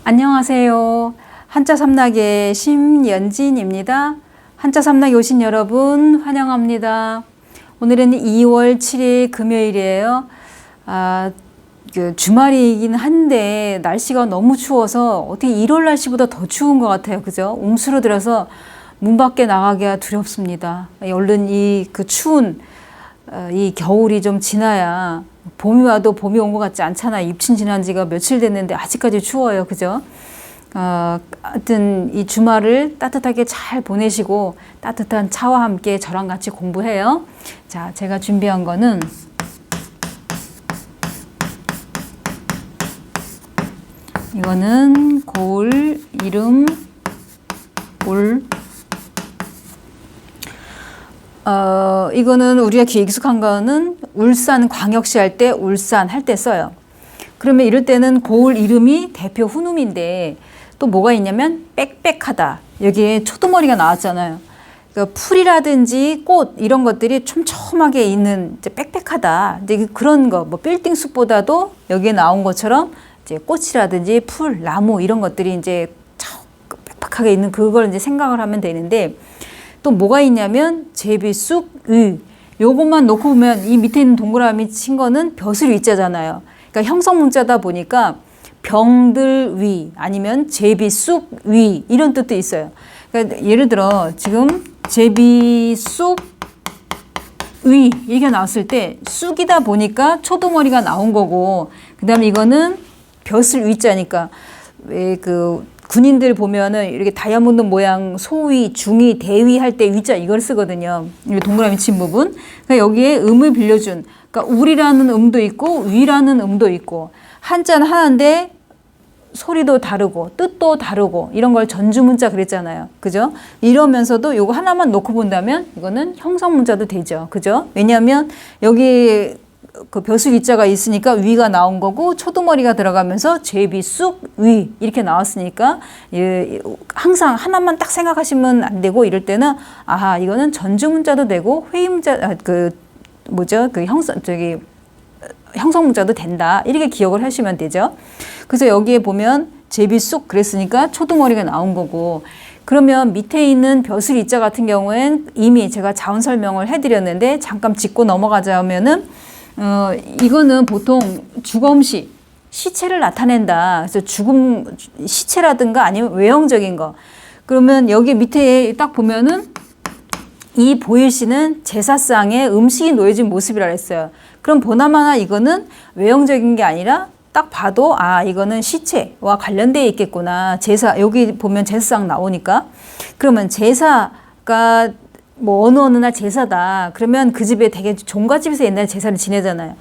안녕하세요. 한자 삼락의 심연진입니다. 한자 삼락에 오신 여러분 환영합니다. 오늘은 2월 7일 금요일이에요. 주말이긴 한데 날씨가 너무 추워서 어떻게 1월 날씨보다 더 추운 것 같아요. 그죠? 움츠러들어서 문 밖에 나가기가 두렵습니다. 얼른 추운 이 겨울이 좀 지나야 봄이 와도 봄이 온 것 같지 않잖아요. 입춘 지난 지가 며칠 됐는데 아직까지 추워요. 그죠? 하여튼 이 주말을 따뜻하게 잘 보내시고 따뜻한 차와 함께 저랑 같이 공부해요. 자, 제가 준비한 거는 이거는 고을, 이름, 올. 이거는 우리가 익숙한 거는 울산 광역시 할 때 울산 할 때 써요. 그러면 이럴 때는 고을 이름이 대표 훈음인데 또 뭐가 있냐면 빽빽하다. 여기에 초두머리가 나왔잖아요. 그러니까 풀이라든지 꽃 이런 것들이 촘촘하게 있는 이제 빽빽하다. 이제 그런 거 뭐 빌딩 숲보다도 여기에 나온 것처럼 이제 꽃이라든지 풀, 나무 이런 것들이 이제 빽빽하게 있는 그걸 이제 생각을 하면 되는데 또 뭐가 있냐면 제비, 쑥, 의 요것만 놓고 보면 이 밑에 있는 동그라미 친 거는 벼슬 위자잖아요. 그러니까 형성 문자다 보니까 병들 위 아니면 제비, 쑥, 위 이런 뜻도 있어요. 그러니까 예를 들어 지금 제비, 쑥, 위 이게 나왔을 때 쑥이다 보니까 초두머리가 나온 거고 그 다음에 이거는 벼슬 위자니까 왜 군인들 보면은 이렇게 다이아몬드 모양 소위, 중위, 대위 할 때 위자 이걸 쓰거든요. 이 동그라미 친 부분. 그러니까 여기에 음을 빌려준, 그러니까 울이라는 음도 있고 위라는 음도 있고 한자는 하나인데 소리도 다르고 뜻도 다르고 이런 걸 전주문자 그랬잖아요. 그죠? 이러면서도 요거 하나만 놓고 본다면 이거는 형성문자도 되죠. 그죠? 왜냐하면 여기 그 벼슬 위자가 있으니까 위가 나온 거고 초두머리가 들어가면서 제비, 쑥, 위 이렇게 나왔으니까 항상 하나만 딱 생각하시면 안 되고 이럴 때는 아하 이거는 전주문자도 되고 회의문자 형성문자도 된다 이렇게 기억을 하시면 되죠. 그래서 여기에 보면 제비, 쑥 그랬으니까 초두머리가 나온 거고 그러면 밑에 있는 벼슬 위자 같은 경우엔 이미 제가 자언 설명을 해드렸는데 잠깐 짚고 넘어가자면은 이거는 보통 주검시, 시체를 나타낸다. 그래서 죽음, 시체라든가 아니면 외형적인 거. 그러면 여기 밑에 딱 보면은 이 보일시는 제사상에 음식이 놓여진 모습이라 했어요. 그럼 보나마나 이거는 외형적인 게 아니라 딱 봐도 아, 이거는 시체와 관련되어 있겠구나. 제사, 여기 보면 제사상 나오니까. 그러면 제사가 뭐 어느 날 제사다. 그러면 그 집에 되게 종갓집에서 옛날에 제사를 지내잖아요.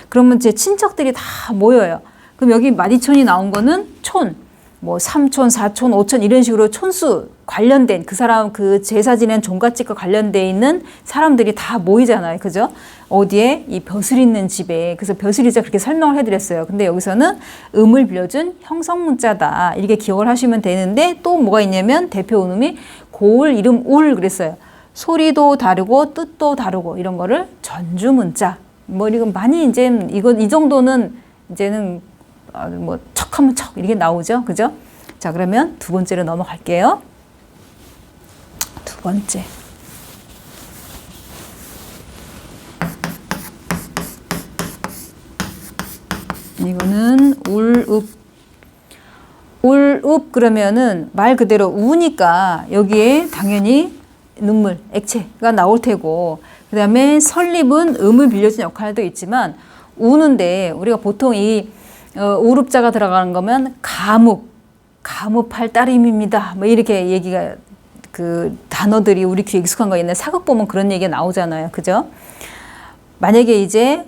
그러면 제 친척들이 다 모여요. 그럼 여기 마디촌이 나온 거는 촌, 뭐 3촌, 4촌, 5촌 이런 식으로 촌수 관련된 그 사람 그 제사 지낸 종갓집과 관련돼 있는 사람들이 다 모이잖아요. 그죠? 어디에? 이 벼슬 있는 집에. 그래서 벼슬이자 그렇게 설명을 해드렸어요. 근데 여기서는 음을 빌려준 형성문자다. 이렇게 기억을 하시면 되는데 또 뭐가 있냐면 대표 음이 고을, 이름, 울 그랬어요. 소리도 다르고 뜻도 다르고 이런 거를 전주문자. 뭐 이건 많이 이제 이 정도는 이제는 뭐 척하면 척 이렇게 나오죠. 그죠? 자, 그러면 두 번째로 넘어갈게요. 두 번째. 이거는 울읍. 울읍 그러면은 말 그대로 우니까 여기에 당연히 눈물, 액체가 나올 테고 그 다음에 설립은 음을 빌려준 역할도 있지만 우는데 우리가 보통 이 우릅자가 들어가는 거면 가묵할 따름입니다. 뭐 이렇게 얘기가 그 단어들이 우리 귀에 익숙한 거 있는데 사극 보면 그런 얘기가 나오잖아요. 그죠? 만약에 이제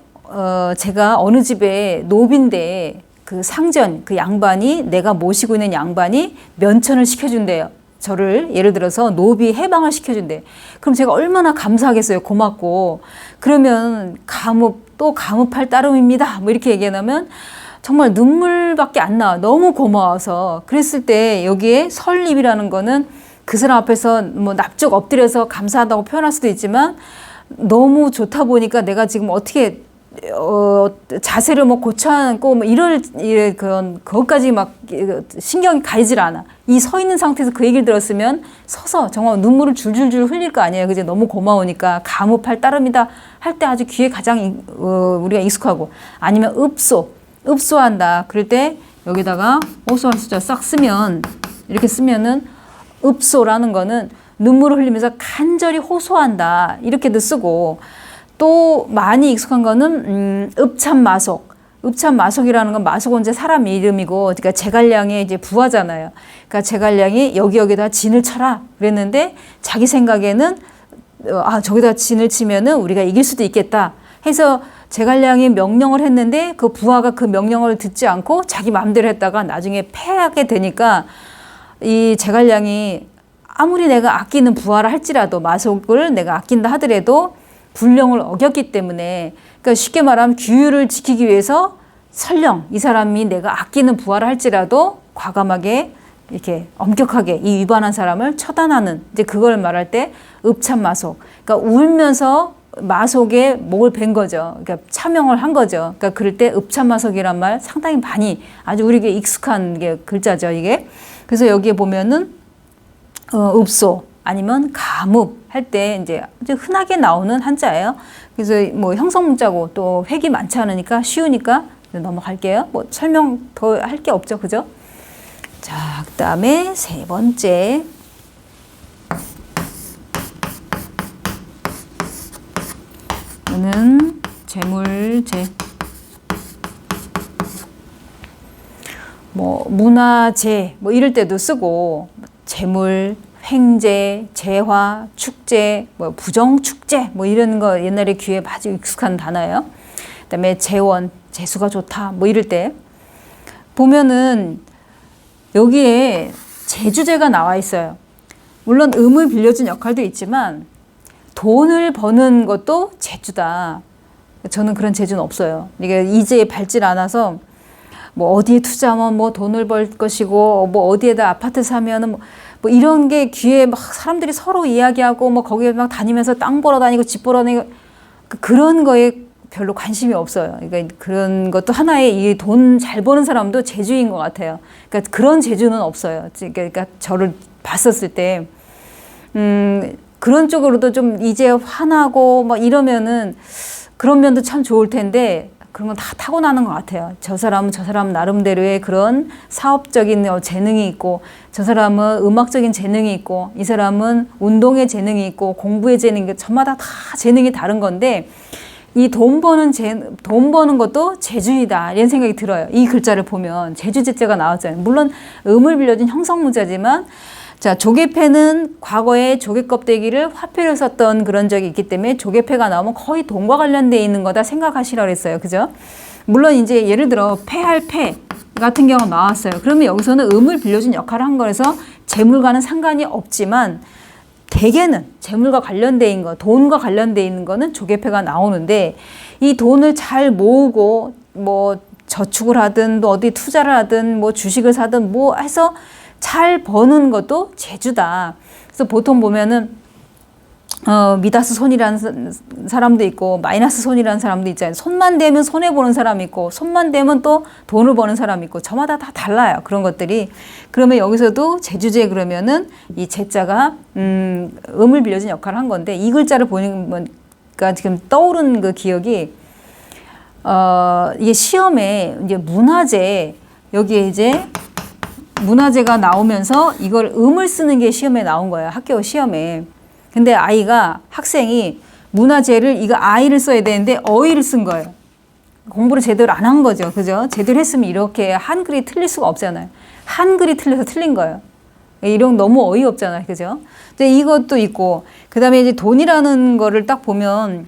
제가 어느 집에 노비인데 그 상전, 그 양반이 내가 모시고 있는 양반이 면천을 시켜준대요. 저를 예를 들어서 노비 해방을 시켜준대. 그럼 제가 얼마나 감사하겠어요. 고맙고. 그러면 또 감읍할 따름입니다. 뭐 이렇게 얘기하면 정말 눈물밖에 안 나와. 너무 고마워서. 그랬을 때 여기에 설립이라는 거는 그 사람 앞에서 뭐 납작 엎드려서 감사하다고 표현할 수도 있지만 너무 좋다 보니까 내가 지금 어떻게 자세를 뭐 고쳐 앉고 뭐 그것까지 막 신경이 가이질 않아. 이 서 있는 상태에서 그 얘기를 들었으면 서서 정말 눈물을 줄줄줄 흘릴 거 아니에요. 그지? 너무 고마우니까. 가무팔 따름이다 할 때 아주 귀에 가장 우리가 익숙하고, 아니면 읍소한다. 그럴 때 여기다가 호소할 숫자 싹 쓰면, 이렇게 쓰면은 읍소라는 거는 눈물을 흘리면서 간절히 호소한다. 이렇게도 쓰고, 또 많이 익숙한 거는 읍참마속. 읍참마속이라는 건, 마속은 이제 사람 이름이고, 그러니까 제갈량의 이제 부하잖아요. 그러니까 제갈량이 여기다 진을 쳐라 그랬는데, 자기 생각에는 저기다 진을 치면은 우리가 이길 수도 있겠다 해서 제갈량이 명령을 했는데, 그 부하가 그 명령을 듣지 않고 자기 마음대로 했다가 나중에 패하게 되니까, 이 제갈량이 아무리 내가 아끼는 부하라 할지라도, 마속을 내가 아낀다 하더라도 분령을 어겼기 때문에, 그러니까 쉽게 말하면 규율을 지키기 위해서 설령 이 사람이 내가 아끼는 부하라 할지라도 과감하게 이렇게 엄격하게 이 위반한 사람을 처단하는, 이제 그걸 말할 때 읍참마속. 그러니까 울면서 마속에 목을 벤 거죠. 그러니까 차명을 한 거죠. 그러니까 그럴 때 읍참마속이란 말 상당히 많이, 아주 우리에게 익숙한 게 글자죠, 이게. 그래서 여기에 보면은 읍소 아니면 가묵 할 때 이제 아주 흔하게 나오는 한자예요. 그래서 뭐 형성문자고 또 획이 많지 않으니까 쉬우니까 넘어갈게요. 뭐 설명 더 할 게 없죠, 그죠? 자, 그다음에 세 번째. 는 재물제. 뭐 문화재 뭐 이럴 때도 쓰고, 재물, 횡재, 재화, 축제, 뭐 부정축제 뭐 이런 거 옛날에 귀에 아주 익숙한 단어예요. 그다음에 재원, 재수가 좋다 뭐 이럴 때 보면은 여기에 재주제가 나와 있어요. 물론 음을 빌려준 역할도 있지만 돈을 버는 것도 재주다. 저는 그런 재주는 없어요. 이게 이제에 밟질 않아서 뭐 어디에 투자하면 뭐 돈을 벌 것이고, 뭐 어디에다 아파트 사면은 뭐 이런 게 귀에 막 사람들이 서로 이야기하고, 뭐 거기에 막 다니면서 땅 보러 다니고 집 보러 다니고, 그런 거에 별로 관심이 없어요. 그러니까 그런 것도 하나의 이 돈 잘 버는 사람도 재주인 것 같아요. 그러니까 그런 재주는 없어요. 그러니까 저를 봤었을 때 그런 쪽으로도 좀 이제 화나고 막 이러면은 그런 면도 참 좋을 텐데, 그런 건 다 타고나는 것 같아요. 저 사람은 저 사람 나름대로의 그런 사업적인 재능이 있고, 저 사람은 음악적인 재능이 있고, 이 사람은 운동의 재능이 있고, 공부의 재능이 있고, 저마다 다 재능이 다른 건데, 이 돈 버는 것도 재주이다 이런 생각이 들어요. 이 글자를 보면 재주제자가 나왔잖아요. 물론 음을 빌려준 형성문자지만, 자, 조개패는 과거에 조개 껍데기를 화폐로 썼던 그런 적이 있기 때문에 조개패가 나오면 거의 돈과 관련되어 있는 거다 생각하시라고 했어요. 그죠? 물론 이제 예를 들어 패할 패 같은 경우가 나왔어요. 그러면 여기서는 음을 빌려준 역할을 한 거라서 재물과는 상관이 없지만, 대개는 재물과 관련되어 있는 거, 돈과 관련되어 있는 거는 조개패가 나오는데, 이 돈을 잘 모으고 뭐 저축을 하든 또 어디 투자를 하든 뭐 주식을 사든 뭐 해서 잘 버는 것도 재주다. 그래서 보통 보면은 미다스 손이라는 사람도 있고 마이너스 손이라는 사람도 있잖아요. 손만 대면 손해 보는 사람이 있고, 손만 대면 또 돈을 버는 사람이 있고, 저마다 다 달라요. 그런 것들이. 그러면 여기서도 재주제 그러면은 이 재자가 음을 빌려준 역할을 한 건데, 이 글자를 보니까 지금 떠오른 그 기억이 이게 시험에 이제 문화재, 여기에 이제 문화재가 나오면서 이걸 음을 쓰는 게 시험에 나온 거예요. 학교 시험에. 근데 학생이 문화재를, 이거 아이를 써야 되는데 어이를 쓴 거예요. 공부를 제대로 안 한 거죠. 그죠? 제대로 했으면 이렇게 한글이 틀릴 수가 없잖아요. 한글이 틀려서 틀린 거예요. 이런 너무 어이없잖아요. 그죠? 근데 이것도 있고, 그 다음에 이제 돈이라는 거를 딱 보면,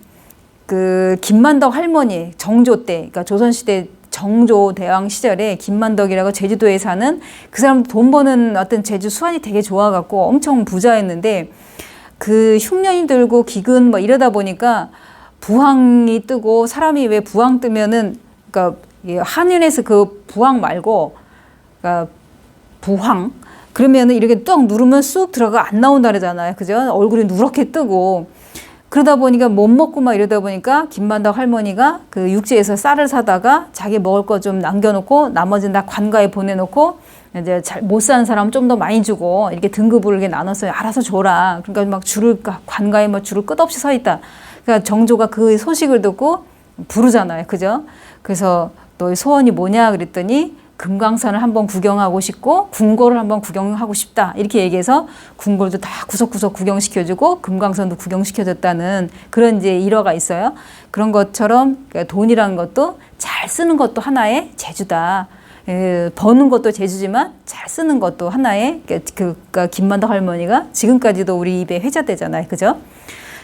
그 김만덕 할머니 정조 때, 그러니까 조선시대 정조 대왕 시절에 김만덕이라고 제주도에 사는 그 사람, 돈 버는 어떤 재주 수완이 되게 좋아갖고 엄청 부자였는데, 그 흉년이 들고 기근 뭐 이러다 보니까 부황이 뜨고, 사람이 왜 부황 뜨면은, 그러니까 한윤에서 그 부황 말고, 그러니까 부황 그러면은 이렇게 뚝 누르면 쑥 들어가 안 나온다 그러잖아요. 그죠? 얼굴이 누렇게 뜨고, 그러다 보니까 못 먹고 막 이러다 보니까 김만덕 할머니가 그 육지에서 쌀을 사다가 자기 먹을 거 좀 남겨놓고 나머지는 다 관가에 보내놓고 이제 잘 못 사는 사람 좀 더 많이 주고 이렇게 등급을 이렇게 나눴어요. 알아서 줘라. 그러니까 막 관가에 막 줄을 끝없이 서 있다. 그러니까 정조가 그 소식을 듣고 부르잖아요. 그죠? 그래서 너의 소원이 뭐냐 그랬더니 금강산을 한번 구경하고 싶고 궁궐을 한번 구경하고 싶다. 이렇게 얘기해서 궁궐도 다 구석구석 구경시켜주고 금강산도 구경시켜줬다는 그런 이제 일화가 있어요. 그런 것처럼 돈이라는 것도 잘 쓰는 것도 하나의 재주다. 버는 것도 재주지만 잘 쓰는 것도 하나의 그러니까 김만덕 할머니가 지금까지도 우리 입에 회자되잖아요. 그죠?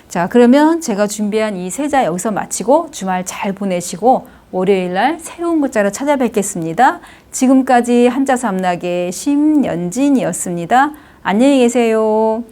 자, 그러면 제가 준비한 이 세자 여기서 마치고 주말 잘 보내시고 월요일 날 새로운 글자로 찾아뵙겠습니다. 지금까지 한자삼락의 심연진이었습니다. 안녕히 계세요.